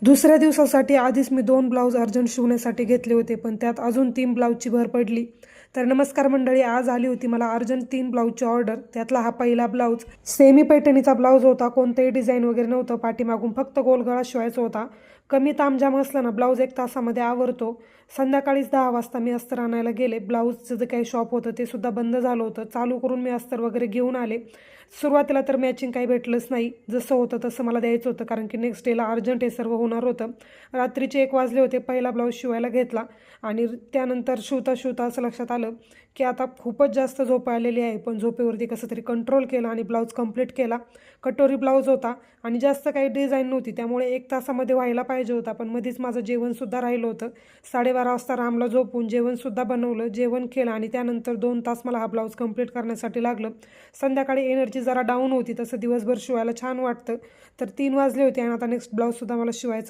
दुसऱ्या दिवसासाठी आधीच मी 2 ब्लाऊज अर्जंट शिवण्यासाठी घेतले होते, पण त्यात अजून 3 ब्लाऊजची भर पडली. तर नमस्कार मंडळी, आज आली होती मला अर्जंट 3 ब्लाऊजची ऑर्डर. त्यातला हा पहिला ब्लाऊज सेमी पैठणीचा ब्लाऊज होता. कोणतेही डिझाईन वगैरे नव्हतं. पाठीमागून फक्त गोल गळा शिवायचा होता. कमी तामझाम असलं ना ब्लाऊज 1 तासामध्ये आवरतो. संध्याकाळीच 10 वाजता मी अस्तर आणायला गेले. ब्लाऊजचं जे काही शॉप होतं ते सुद्धा बंद झालं होतं. चालू करून मी अस्तर वगैरे घेऊन आले. सुरुवातीला तर मॅचिंग काही भेटलंच नाही. जसं होतं तसं मला द्यायचं होतं, कारण की नेक्स्ट डेला अर्जंट हे सर्व होणार होतं. रात्रीचे 1 वाजले होते. पहिला ब्लाऊज शिवायला घेतला आणि त्यानंतर शिवता शिवता असं लक्षात आलं की आता खूपच जास्त झोप आलेली आहे. पण झोपेवरती कसं तरी कंट्रोल केला आणि ब्लाऊज कंप्लीट केला. कटोरी ब्लाऊज होता आणि जास्त काही डिझाईन नव्हती, त्यामुळे 1 तासामध्ये व्हायला पाहिजे होता. पण मध्येच माझं जेवणसुद्धा राहिलं होतं. 12:30 वाजता रामला झोपून जेवणसुद्धा बनवलं. जेवण केलं आणि त्यानंतर 2 तास मला हा ब्लाऊज कंप्लीट करण्यासाठी लागलं. संध्याकाळी एनर्जी जरा डाऊन होती. तसं दिवसभर शिवायला छान वाटतं. तर 3 वाजले होते आणि आता नेक्स्ट ब्लाऊजसुद्धा मला शिवायचं